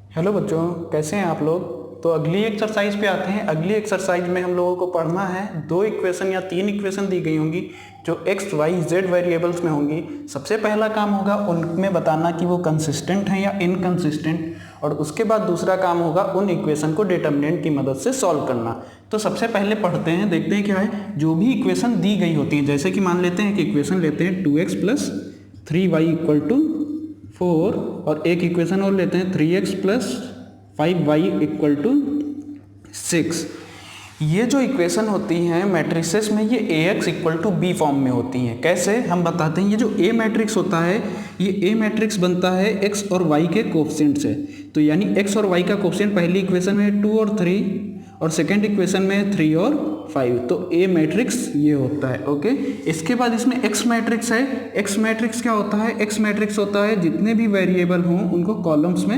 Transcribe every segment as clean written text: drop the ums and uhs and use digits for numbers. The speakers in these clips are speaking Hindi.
हेलो बच्चों, कैसे हैं आप लोग। तो अगली एक्सरसाइज पे आते हैं। अगली एक्सरसाइज में हम लोगों को पढ़ना है दो इक्वेशन या तीन इक्वेशन दी गई होंगी जो एक्स वाई जेड वेरिएबल्स में होंगी। सबसे पहला काम होगा उनमें बताना कि वो कंसिस्टेंट हैं या इनकंसिस्टेंट, और उसके बाद दूसरा काम होगा उन इक्वेशन को डिटर्मिनेंट की मदद से सॉल्व करना। तो सबसे पहले पढ़ते हैं, देखते हैं क्या है। जो भी इक्वेशन दी गई होती है, जैसे कि मान लेते हैं कि इक्वेशन लेते हैं 2x plus 3y equal to 4, और एक इक्वेशन और लेते हैं 3x plus 5y equal to 6। ये जो इक्वेशन होती हैं मैट्रिसेस में, ये ax equal to B form में होती हैं। कैसे हम बताते हैं। ये जो a मैट्रिक्स होता है, ये a मैट्रिक्स बनता है x और y के कोफिशिएंट से। तो यानी x और y का कोफिशिएंट पहली इक्वेशन में 2 और 3, और सेकेंड इक्वेशन में 3 और 5। तो A मैट्रिक्स ये होता है। ओके, इसके बाद इसमें X मैट्रिक्स है। X मैट्रिक्स क्या होता है। X मैट्रिक्स होता है जितने भी वेरिएबल हों उनको कॉलम्स में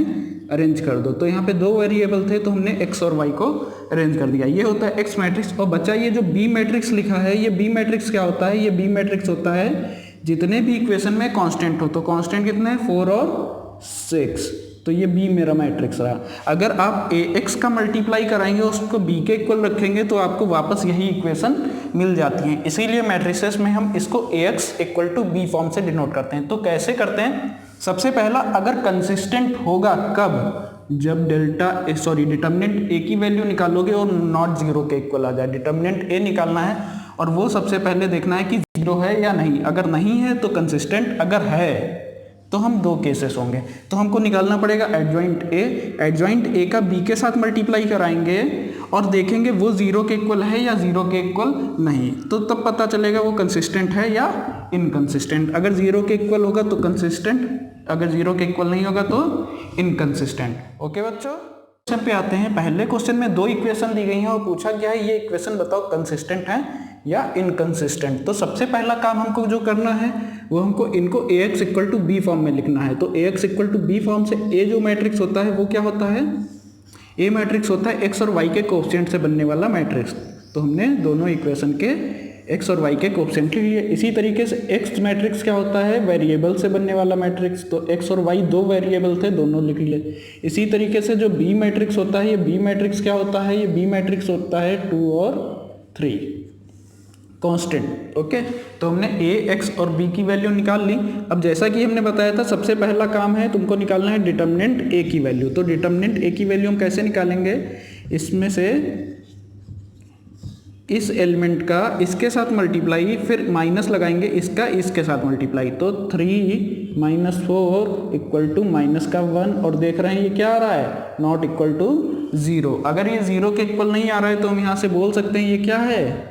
अरेंज कर दो। तो यहाँ पे दो वेरिएबल थे तो हमने X और Y को अरेंज कर दिया। ये होता है X मैट्रिक्स। और बच्चा ये जो B मैट्रिक्स लिखा है, ये B मैट्रिक्स क्या होता है। ये B मैट्रिक्स होता है जितने भी इक्वेशन में कॉन्स्टेंट हो। तो कॉन्स्टेंट कितने हैं, 4 और 6। तो ये B मेरा मैट्रिक्स रहा। अगर आप ax का मल्टीप्लाई कराएंगे उसको b के इक्वल रखेंगे तो आपको वापस यही इक्वेशन मिल जाती है। इसीलिए मैट्रिसेस में हम इसको ax equal to B form से डिनोट करते हैं। तो कैसे करते हैं। सबसे पहला, अगर कंसिस्टेंट होगा कब, जब डिटर्मिनेंट a की वैल्यू निकालोगे और नॉट जीरो के इक्वल आ जाए। डिटर्मिनेंट a निकालना है और वो सबसे पहले देखना है कि जीरो है या नहीं। अगर नहीं है तो कंसिस्टेंट, अगर है तो हम दो केसेस होंगे। तो हमको निकालना पड़ेगा एडजॉइंट ए। एडजॉइंट ए का बी के साथ मल्टीप्लाई कराएंगे और देखेंगे वो जीरो के इक्वल है या जीरो के इक्वल नहीं। तो तब पता चलेगा वो कंसिस्टेंट है या इनकंसिस्टेंट। अगर जीरो के इक्वल होगा तो कंसिस्टेंट, अगर जीरो के इक्वल नहीं होगा तो इनकंसिस्टेंट। ओके बच्चों, क्वेश्चन पे आते हैं। पहले क्वेश्चन में दो इक्वेशन दी गई हैं और पूछा गया है ये इक्वेशन बताओ कंसिस्टेंट है या इनकंसिस्टेंट। तो सबसे पहला काम हमको जो करना है वो हमको इनको ax equal to B form में लिखना है। तो ax equal to B form से a जो मैट्रिक्स होता है वो क्या होता है, a मैट्रिक्स होता है x और y के कोफिशिएंट से बनने वाला मैट्रिक्स। तो हमने दोनों इक्वेशन के x और y के कोफिशिएंट लिए। इसी तरीके से x मैट्रिक्स क्या होता है, वेरिएबल से बनने वाला मैट्रिक्स। तो x और y दो वेरिएबल थे, दोनों लिख लिए। इसी तरीके से जो b मैट्रिक्स होता है, ये b मैट्रिक्स क्या होता है, ये b मैट्रिक्स होता है 2 और 3 कांस्टेंट। ओके, तो हमने a, x और b की वैल्यू निकाल ली। अब जैसा कि हमने बताया था सबसे पहला काम है तुमको निकालना है डिटर्मिनेंट a की वैल्यू। तो डिटर्मिनेंट a की वैल्यू हम कैसे निकालेंगे, इसमें से इस एलिमेंट का इसके साथ मल्टीप्लाई, फिर माइनस लगाएंगे इसका इसके साथ मल्टीप्लाई। तो 3 माइनस 4 इक्वल टू माइनस का 1, और देख रहे हैं ये क्या आ रहा है, नॉट इक्वल टू 0। अगर ये 0 के इक्वल नहीं आ रहा है तो हम यहाँ से बोल सकते हैं ये क्या है,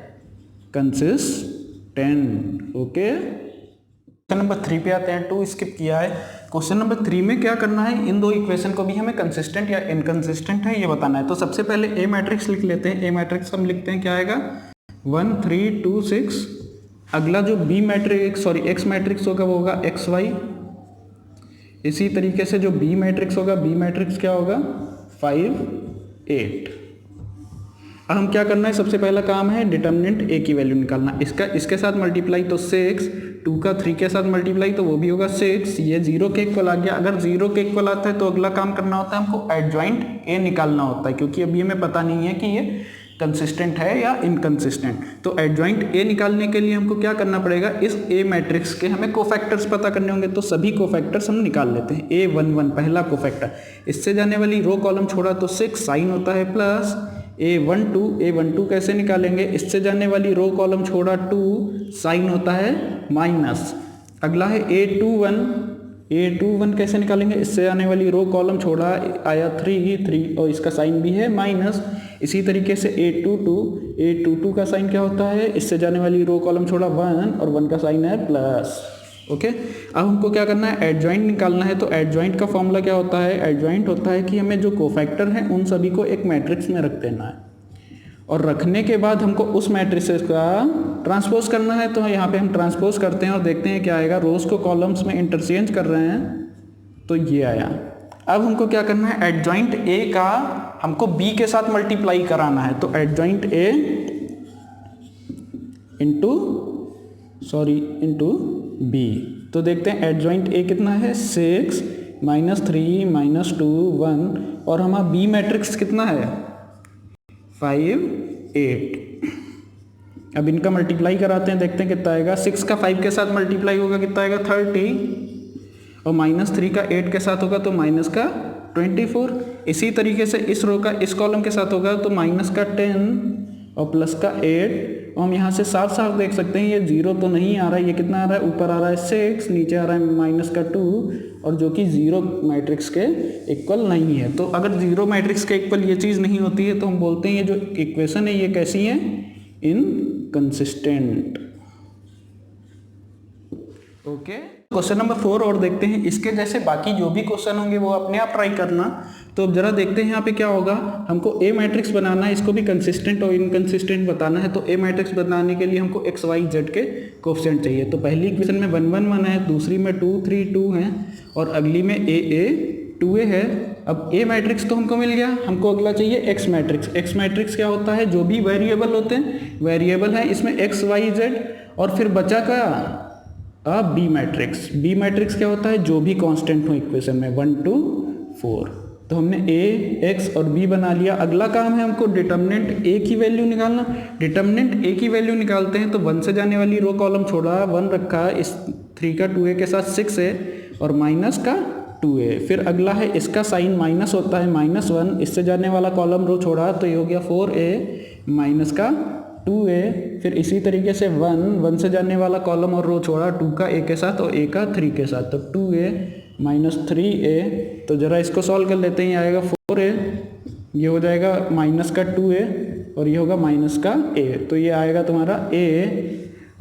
कंसिस्टेंट। ओके, क्वेश्चन नंबर 3 पे आते हैं। 2 स्किप किया है। क्वेश्चन नंबर 3 में क्या करना है, इन दो इक्वेशन को भी हमें कंसिस्टेंट या इनकंसिस्टेंट है ये बताना है। तो सबसे पहले ए मैट्रिक्स लिख लेते हैं। ए मैट्रिक्स हम लिखते हैं क्या आएगा, 1 3 2 6। अगला जो बी मैट्रिक्स एक्स मैट्रिक्स होगा वो होगा एक्स वाई। इसी तरीके से जो बी मैट्रिक्स होगा, बी मैट्रिक्स क्या होगा 5 8। अब हम क्या करना है, सबसे पहला काम है डिटर्मिनेंट ए की वैल्यू निकालना। इसका इसके साथ मल्टीप्लाई तो 6, 2 का 3 के साथ मल्टीप्लाई तो वो भी होगा 6। ये 0 के इक्वल आ गया। अगर 0 के इक्वल आता है तो अगला काम करना होता है हमको एडजॉइंट ए निकालना होता है, क्योंकि अभी हमें पता नहीं है कि ये कंसिस्टेंट है या इनकंसिस्टेंट। तो एडजॉइंट ए निकालने के लिए हमको क्या करना पड़ेगा, इस ए मैट्रिक्स के हमें कोफैक्टर्स पता करने होंगे। तो सभी कोफैक्टर्स हम निकाल लेते हैं। A11 पहला कोफैक्टर, इससे जाने वाली रो कॉलम छोड़ा तो 6, साइन होता है प्लस। A12 कैसे निकालेंगे, इससे जाने वाली रो कॉलम छोड़ा 2, साइन होता है माइनस। अगला है A21 कैसे निकालेंगे, इससे आने वाली रो कॉलम छोड़ा आया 3 और इसका साइन भी है माइनस। इसी तरीके से A22 का साइन क्या होता है, इससे जाने वाली रो कॉलम छोड़ा 1 और 1 का साइन है प्लस। ओके, अब हमको क्या करना है, एडजॉइंट निकालना है। तो एडजॉइंट का फॉर्मूला क्या होता है, एडजॉइंट होता है कि हमें जो कोफैक्टर हैं उन सभी को एक मैट्रिक्स में रख देना है, और रखने के बाद हमको उस मैट्रिक्स का ट्रांसपोज करना है। तो यहाँ पे हम ट्रांसपोज करते हैं और देखते हैं क्या आएगा। रोज को कॉलम्स में इंटरचेंज कर रहे हैं तो ये आया। अब हमको क्या करना है, एडजॉइंट ए का हमको बी के साथ मल्टीप्लाई कराना है। तो एडजॉइंट ए इंटू बी। तो देखते हैं एडजॉइंट ए कितना है 6, -3 -2 1 और हमारा बी मैट्रिक्स कितना है 5 8। अब इनका मल्टीप्लाई कराते हैं, देखते हैं कितना आएगा। 6 का 5 के साथ मल्टीप्लाई होगा कितना आएगा 30 और -3 का 8 के साथ होगा तो माइनस का 24। इसी तरीके से इस रो का इस कॉलम के साथ होगा तो माइनस का 10 और प्लस का 8। और हम यहाँ से साफ साफ देख सकते हैं ये 0 तो नहीं आ रहा है, ये कितना आ रहा है, ऊपर आ रहा है 6, नीचे आ रहा है माइनस का 2 और जो कि 0 मैट्रिक्स के इक्वल नहीं है। तो अगर 0 मैट्रिक्स के इक्वल ये चीज़ नहीं होती है तो हम बोलते हैं ये जो इक्वेशन है ये कैसी है, इनकंसिस्टेंट। ओके, क्वेश्चन नंबर 4 और देखते हैं। इसके जैसे बाकी जो भी क्वेश्चन होंगे वो अपने आप ट्राई करना। तो अब जरा देखते हैं यहाँ पे क्या होगा। हमको ए मैट्रिक्स बनाना है, इसको भी कंसिस्टेंट और इनकंसिस्टेंट बताना है। तो ए मैट्रिक्स बनाने के लिए हमको एक्स वाई जेड के कोएफिशिएंट चाहिए। तो पहली इक्वेशन में 1 1 1 है, दूसरी में 2 3 2 है और अगली में ए 2a है। अब ए मैट्रिक्स तो हमको मिल गया, हमको अगला चाहिए एक्स मैट्रिक्स। एक्स मैट्रिक्स क्या होता है, जो भी वेरिएबल होते हैं, वेरिएबल है इसमें एक्स वाई जेड और फिर बचा का बी मैट्रिक्स। बी मैट्रिक्स क्या होता है, जो भी कांस्टेंट हो इक्वेशन में 1 2 4। तो हमने ए एक्स और बी बना लिया। अगला काम है हमको डिटर्मिनेंट ए की वैल्यू निकालना। डिटर्मिनेंट ए की वैल्यू निकालते हैं तो 1 से जाने वाली रो कॉलम छोड़ा 1 रखा, इस 3 का 2a के साथ 6 है और माइनस का 2a। फिर अगला है इसका साइन माइनस होता है -1, इससे जाने वाला कॉलम रो छोड़ा तो ये हो गया 4a माइनस का 2a। फिर इसी तरीके से 1 से जाने वाला कॉलम और रो छोड़ा 2 का a के साथ और a का 3 के साथ, तो 2a माइनस 3a। तो ज़रा इसको सॉल्व कर लेते हैं, ये आएगा 4a, ये हो जाएगा माइनस का 2a और ये होगा माइनस का a। तो ये आएगा तुम्हारा a।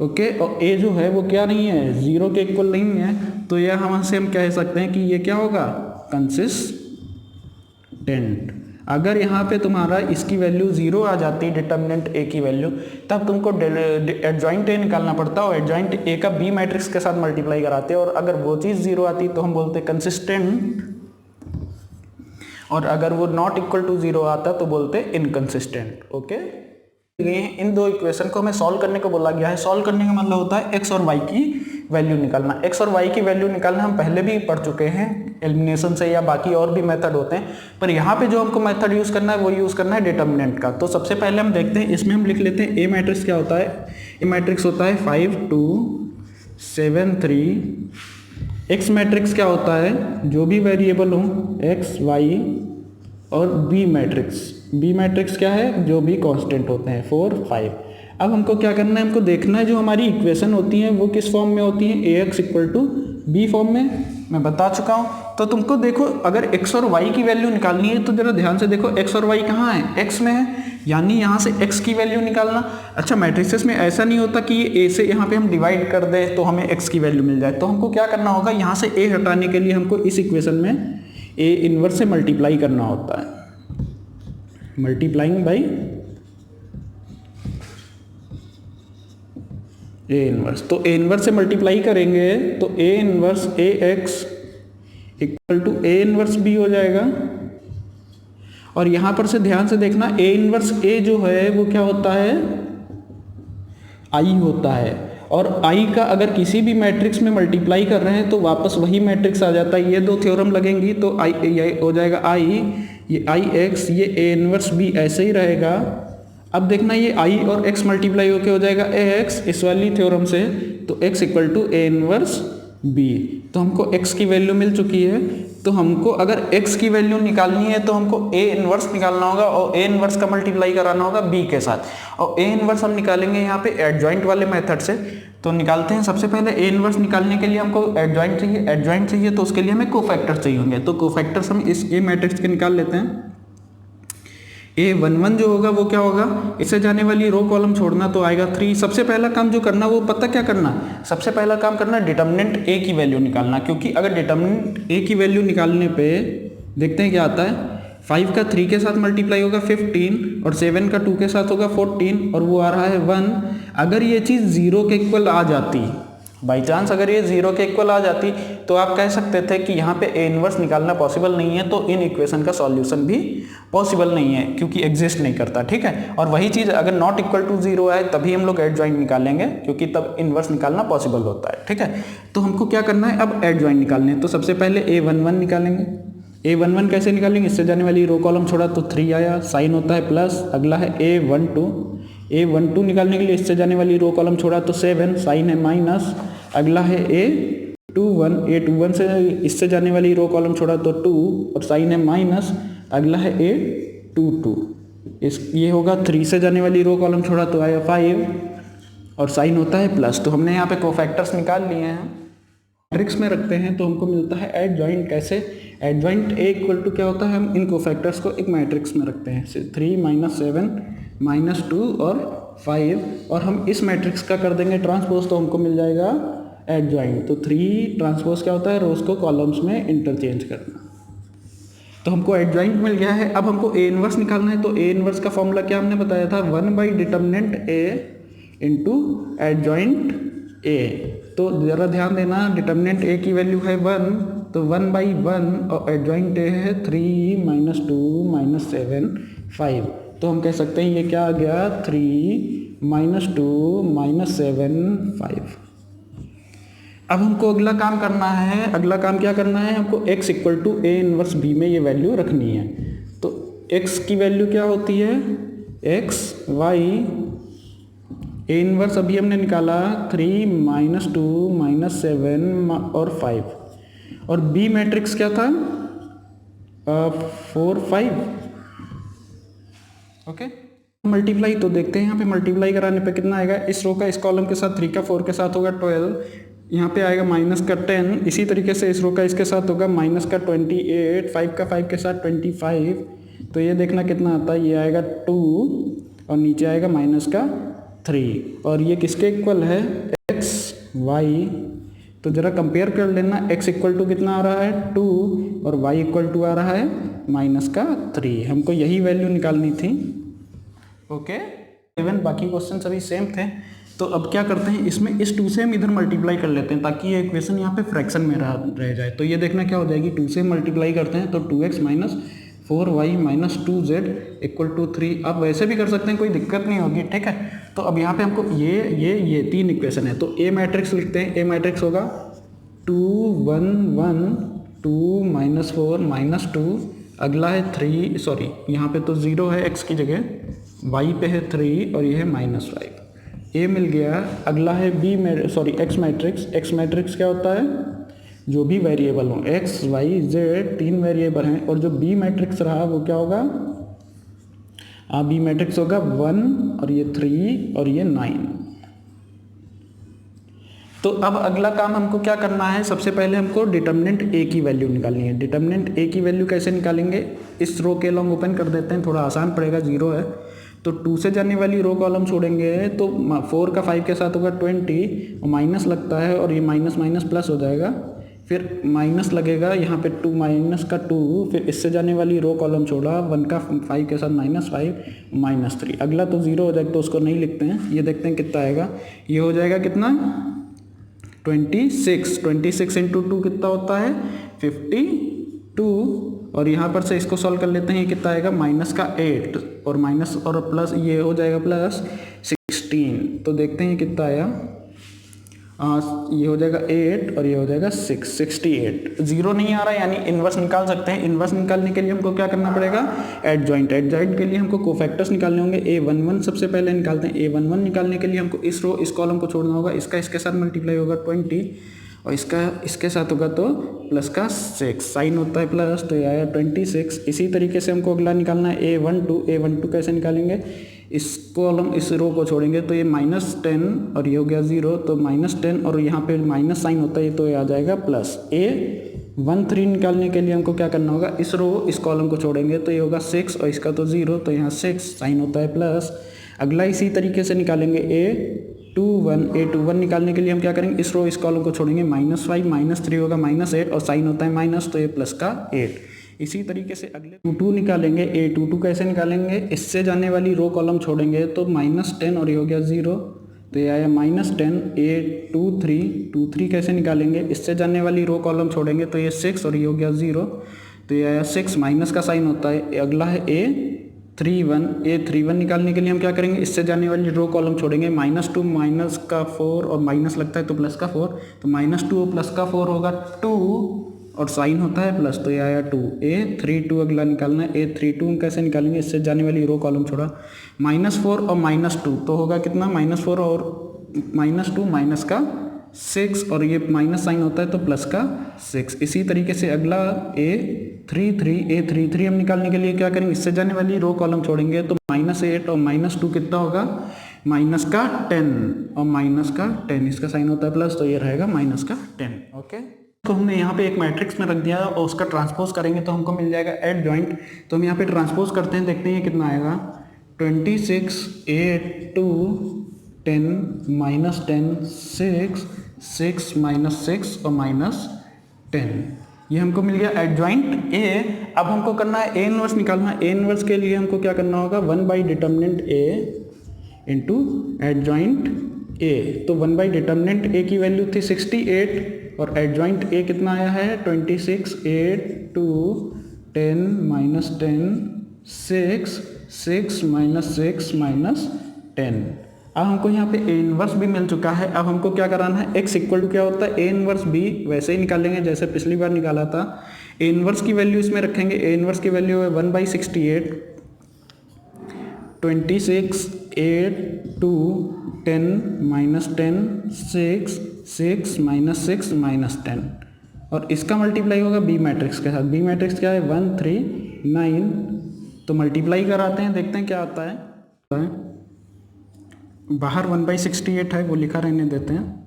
ओके, और a जो है वो क्या नहीं है, 0 के इक्वल नहीं है। तो यह हमसे हम कह सकते हैं कि ये क्या होगा, कंसिस्टेंट। अगर यहाँ पे तुम्हारा इसकी वैल्यू 0 आ जाती, डिटर्मिनेंट ए की वैल्यू, तब तुमको एडजॉइंट ए निकालना पड़ता और एडजॉइंट ए का बी मैट्रिक्स के साथ मल्टीप्लाई कराते और अगर वो चीज़ 0 आती तो हम बोलते कंसिस्टेंट और अगर वो नॉट इक्वल टू 0 आता तो बोलते इनकंसिस्टेंट। ओके, इन दो इक्वेशन को हमें सॉल्व करने को बोला गया है। सॉल्व करने का मतलब होता है एक्स और वाई की वैल्यू निकालना। एक्स और वाई की वैल्यू निकालना हम पहले भी पढ़ चुके हैं एलिमिनेशन से, या बाकी और भी मेथड होते हैं, पर यहाँ पे जो हमको मेथड यूज़ करना है वो यूज़ करना है डिटर्मिनेंट का। तो सबसे पहले हम देखते हैं, इसमें हम लिख लेते हैं ए मैट्रिक्स क्या होता है। ए मैट्रिक्स होता है 5 2 7 3। एक्स मैट्रिक्स क्या होता है, जो भी वेरिएबल हो एक्स वाई, और बी मैट्रिक्स क्या है, जो भी कांस्टेंट होते हैं 4 5। अब हमको क्या करना है, हमको देखना है जो हमारी इक्वेशन होती हैं वो किस फॉर्म में होती हैं, A X equal to B form में। मैं बता चुका हूँ। तो तुमको देखो अगर x और y की वैल्यू निकालनी है तो जरा ध्यान से देखो x और y कहाँ है, x में है, यानी यहाँ से x की वैल्यू निकालना। अच्छा, मैट्रिसेस में ऐसा नहीं होता कि ये a से यहाँ पे हम डिवाइड कर दें तो हमें x की वैल्यू मिल जाए। तो हमको क्या करना होगा, यहाँ से a हटाने के लिए हमको इस इक्वेशन में a इनवर्स से मल्टीप्लाई करना होता है, मल्टीप्लाइंग बाई ए इनवर्स। तो ए इनवर्स से मल्टीप्लाई करेंगे तो A inverse A X equal to A inverse B हो जाएगा। और यहाँ पर से ध्यान से देखना, ए इनवर्स ए जो है वो क्या होता है, आई होता है। और आई का अगर किसी भी मैट्रिक्स में मल्टीप्लाई कर रहे हैं तो वापस वही मैट्रिक्स आ जाता है। ये दो थ्योरम लगेंगी तो आई ये हो जाएगा आई, ये आई एक्स, ये ए इनवर्स बी ऐसे ही रहेगा। अब देखना ये आई और x मल्टीप्लाई होके हो जाएगा ax इस वाली थ्योरम से, तो x equal to A inverse b। तो हमको x की वैल्यू मिल चुकी है। तो हमको अगर x की वैल्यू निकालनी है तो हमको a इनवर्स निकालना होगा और a इनवर्स का मल्टीप्लाई कराना होगा b के साथ। और a इनवर्स हम निकालेंगे यहाँ पे एडजॉइंट वाले मेथड से। तो निकालते हैं। सबसे पहले a इनवर्स निकालने के लिए हमको एडजॉइंट चाहिए, तो उसके लिए हमें कोफैक्टर चाहिए होंगे। तो कोफैक्टर्स हम इस a मैट्रिक्स के निकाल लेते हैं। A11 जो होगा वो क्या होगा, इससे जाने वाली रो कॉलम छोड़ना तो आएगा 3। सबसे पहला काम जो करना वो पता क्या करना, सबसे पहला काम करना डिटर्मिनेंट A की वैल्यू निकालना। क्योंकि अगर डिटर्मिनेंट A की वैल्यू निकालने पे देखते हैं क्या आता है, 5 का 3 के साथ मल्टीप्लाई होगा 15 और 7 का 2 के साथ होगा 14 और वो आ रहा है 1। अगर ये चीज़ 0 के इक्वल आ जाती बाई चांस अगर ये 0 के इक्वल आ जाती तो आप कह सकते थे कि यहाँ पे ए इनवर्स निकालना पॉसिबल नहीं है, तो इन इक्वेशन का सॉल्यूशन भी पॉसिबल नहीं है क्योंकि एग्जिस्ट नहीं करता, ठीक है। और वही चीज़ अगर नॉट इक्वल टू 0 आए तभी हम लोग एडजॉइंट निकालेंगे क्योंकि तब इनवर्स निकालना पॉसिबल होता है, ठीक है। तो हमको क्या करना है, अब एडजॉइंट निकालने हैं। तो सबसे पहले A11 निकालेंगे। A11 कैसे निकालेंगे, इससे जाने वाली रो कॉलम छोड़ा तो 3 आया, साइन होता है प्लस। अगला है A12 निकालने के लिए इससे जाने वाली रो कॉलम छोड़ा तो 7, साइन है माइनस। अगला है A21 से इससे जाने वाली रो कॉलम छोड़ा तो 2 और साइन है माइनस। अगला है A22, ये होगा 3 से जाने वाली रो कॉलम छोड़ा तो आया 5 और साइन होता है प्लस। तो हमने यहाँ पे कोफैक्टर्स निकाल लिए हैं, मैट्रिक्स में रखते हैं तो हमको मिलता है एडजॉइंट। कैसे एडजॉइंट A इक्वल टू क्या होता है, हम इन कोफैक्टर्स को एक मैट्रिक्स में रखते हैं 3 - 7 - 2 और 5 और हम इस मैट्रिक्स का कर देंगे ट्रांसपोज तो हमको मिल जाएगा एडजॉइंट। तो 3 ट्रांसपोज क्या होता है, रोज को कॉलम्स में इंटरचेंज करना। तो हमको एडजॉइंट मिल गया है। अब हमको ए इनवर्स निकालना है। तो ए इनवर्स का फॉर्मूला क्या हमने बताया था, 1/डिटर्मिनेंट A इंटू एडजॉइंट A। तो ज़रा ध्यान देना, डिटर्मिनेंट A की वैल्यू है 1, तो 1/1 और एडजॉइंट A है 3 - 2 - 7 5। तो हम कह सकते हैं ये क्या आ गया, 3 - 2 - 7 5। अब हमको अगला काम करना है। अगला काम क्या करना है, हमको x equal to A inverse B में ये वैल्यू रखनी है। तो x की वैल्यू क्या होती है, x y A इनवर्स अभी हमने निकाला 3 - 2 - 7 और 5 और B मैट्रिक्स क्या था 4 5। ओके, मल्टीप्लाई तो देखते हैं यहाँ पे मल्टीप्लाई कराने पे कितना आएगा, इस रो का इस कॉलम के साथ 3 का 4 के साथ होगा 12, यहाँ पे आएगा माइनस का 10। इसी तरीके से इस रो का इसके साथ होगा माइनस का 28, 5 का 5 के साथ 25। तो ये देखना कितना आता है, ये आएगा 2 और नीचे आएगा माइनस का 3 और ये किसके इक्वल है, x y। तो ज़रा कंपेयर कर लेना, x इक्वल टू कितना आ रहा है 2 और y इक्वल टू आ रहा है माइनस का 3। हमको यही वैल्यू निकालनी थी। ओके, इवन बाकी क्वेश्चन सभी सेम थे। तो अब क्या करते हैं, इसमें इस 2 से हम इधर मल्टीप्लाई कर लेते हैं ताकि ये इक्वेशन यहाँ पे फ्रैक्शन में रह जाए। तो ये देखना क्या हो जाएगी, 2 से मल्टीप्लाई करते हैं तो 2x - 4y - 2z equal to 3। आप वैसे भी कर सकते हैं, कोई दिक्कत नहीं होगी, ठीक है। तो अब यहाँ पे हमको ये 3 इक्वेशन है। तो ए मैट्रिक्स लिखते हैं। ए मैट्रिक्स होगा 2 1 1 2 - 4 - 2। अगला है 3, सॉरी यहाँ पे तो 0 है x की जगह, y पे है 3 और ये है -5। ए मिल गया। अगला है एक्स मैट्रिक्स। एक्स मैट्रिक्स क्या होता है, जो भी वेरिएबल हो, x y z 3 वेरिएबल हैं और जो बी मैट्रिक्स रहा वो क्या होगा, बी मैट्रिक्स होगा 1 और ये 3 और ये 9। तो अब अगला काम हमको क्या करना है, सबसे पहले हमको डिटर्मिनेंट A की वैल्यू निकालनी है। डिटर्मिनेंट A की वैल्यू कैसे निकालेंगे, इस रो के लॉन्ग ओपन कर देते हैं, थोड़ा आसान पड़ेगा, 0 है तो 2 से जाने वाली रो कॉलम छोड़ेंगे तो 4 का 5 के साथ होगा 20 और माइनस लगता है और ये माइनस माइनस प्लस हो जाएगा, फिर माइनस लगेगा यहाँ पे 2 माइनस का 2, फिर इससे जाने वाली रो कॉलम छोड़ा 1 का 5 के साथ -5 -3। अगला तो 0 हो जाएगा तो उसको नहीं लिखते हैं, ये देखते हैं कितना आएगा। ये हो जाएगा कितना 26 इंटू 2 कितना होता है 52 और यहाँ पर से इसको सॉल्व कर लेते हैं, ये कितना आएगा माइनस का 8 और माइनस और प्लस ये हो जाएगा प्लस 16। तो देखते हैं कितना आया, ये हो जाएगा 8 और ये हो जाएगा 68। 0 नहीं आ रहा यानी इन्वर्स निकाल सकते हैं। इन्वर्स निकालने के लिए हमको क्या करना पड़ेगा, एडजॉइंट। एडजॉइंट के लिए हमको कोफैक्टर्स निकालने होंगे। A11 सबसे पहले निकालते हैं। A11 निकालने के लिए हमको इस रो इस कॉलम को छोड़ना होगा, इसका इसके साथ मल्टीप्लाई होगा 20 और इसका इसके साथ होगा तो प्लस का 6, साइन होता है प्लस, तो ये आया 26। इसी तरीके से हमको अगला निकालना है A12 कैसे निकालेंगे, इस कॉलम इस रो को छोड़ेंगे तो ये -10 और ये हो गया 0, तो -10 और यहाँ पे माइनस साइन होता है तो ये आ जाएगा प्लस। A13 निकालने के लिए हमको क्या करना होगा, इस रो इस कॉलम को छोड़ेंगे तो ये होगा 6 और इसका तो 0, तो यहाँ 6 साइन होता है प्लस। अगला इसी तरीके से निकालेंगे A21 निकालने के लिए हम क्या करेंगे, इस रो इस कॉलम को छोड़ेंगे -5 -3 होगा -8 और साइन होता है माइनस, तो ये प्लस का 8। इसी तरीके से अगले 22 निकालेंगे। A22 कैसे निकालेंगे, इससे जाने वाली रो कॉलम छोड़ेंगे तो -10 और ये हो गया 0, तो ये आया -10 A23 कैसे निकालेंगे, इससे जाने वाली रो कॉलम छोड़ेंगे तो ये 6 और ये हो गया 0, तो ये आया 6, माइनस का साइन होता है। अगला है A31 निकालने के लिए हम क्या करेंगे, इससे जाने वाली रो कॉलम छोड़ेंगे, -2 माइनस का 4 और माइनस लगता है तो प्लस का 4, तो -2 और प्लस का 4 होगा 2 और साइन होता है प्लस, तो ये आया 2। A32 अगला निकालना है, A32 हम कैसे निकालेंगे, इससे जाने वाली रो कॉलम छोड़ा, -4 और -2 तो होगा कितना, -4 और -2 माइनस का 6 और ये माइनस साइन होता है तो प्लस का 6। इसी तरीके से अगला A33 हम निकालने के लिए क्या करेंगे, इससे जाने वाली रो कॉलम छोड़ेंगे तो -8 और -2 कितना होगा, माइनस का 10 और माइनस का 10, इसका साइन होता है प्लस, तो ये रहेगा -10। ओके, तो हमने यहाँ पे एक मैट्रिक्स में रख दिया और उसका ट्रांसपोज करेंगे तो हमको मिल जाएगा एड जॉइंट। तो हम यहाँ पे ट्रांसपोज करते हैं, देखते हैं कितना आएगा, 26 8 2 10 -10 6 6 -6 और -10, ये हमको मिल गया एडजॉइंट ए। अब हमको करना है ए इनवर्स निकालना है। ए इनवर्स के लिए हमको क्या करना होगा, 1/डिटर्मिनेंट ए इंटू एडजॉइंट ए। तो 1/डिटर्मिनेंट ए की वैल्यू थी 68 और एडजॉइंट ए कितना आया है 26 8 2 10 -10 6 6 -6 -10। अब हमको यहाँ पे ए इनवर्स भी मिल चुका है। अब हमको क्या कराना है, x इक्वल टू क्या होता है, ए इनवर्स बी, वैसे ही निकालेंगे जैसे पिछली बार निकाला था। ए इनवर्स की वैल्यू इसमें रखेंगे, ए इनवर्स की वैल्यू है 1/68 26 8 2 10 -10 6 6 -6 -10 और इसका मल्टीप्लाई होगा बी मैट्रिक्स के साथ। बी मैट्रिक्स क्या है 1 3 9, तो मल्टीप्लाई कराते हैं, देखते हैं क्या आता है। बाहर 1/68 है वो लिखा रहने देते हैं,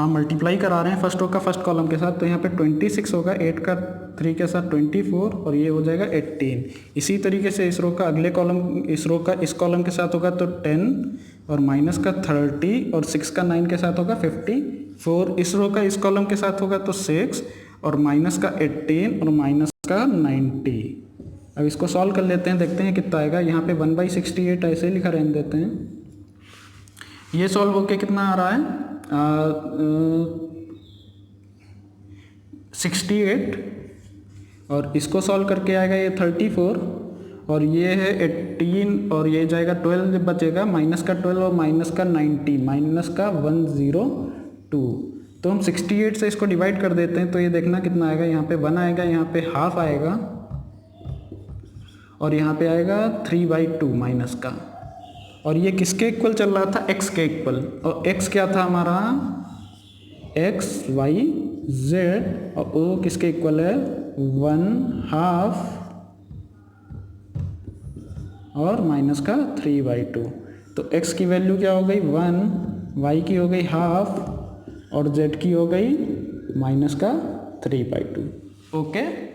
मल्टीप्लाई करा रहे हैं फर्स्ट रो का फर्स्ट कॉलम के साथ, तो यहाँ पे 26 होगा 8 का 3 के साथ 24 और ये हो जाएगा 18। इसी तरीके से इस रो का अगले कॉलम, इस रो का इस कॉलम के साथ होगा तो 10 और माइनस का 30 और 6 का 9 के साथ होगा 54। इस रो का इस कॉलम के साथ होगा तो 6 और माइनस का 18 और माइनस का 90। अब इसको सॉल्व कर लेते हैं, देखते हैं कितना आएगा। यहाँ पे 1/68 ऐसे ही लिखा रहने देते हैं। ये सॉल्व होके कितना आ रहा है 68 और इसको सॉल्व करके आएगा ये 34 और ये है 18 और ये जाएगा 12 बचेगा, माइनस का 12 और माइनस का 90 माइनस का 102। तो हम 68 से इसको डिवाइड कर देते हैं तो ये देखना कितना आएगा, यहाँ पे 1 आएगा, यहाँ पे हाफ आएगा और यहाँ पे आएगा 3/2 माइनस का। और ये किसके इक्वल चल रहा था, x के इक्वल, और x क्या था हमारा x y z और o किसके इक्वल है 1/2 और माइनस का 3/2। तो x की वैल्यू क्या हो गई 1, y की हो गई हाफ और z की हो गई माइनस का 3/2। ओके।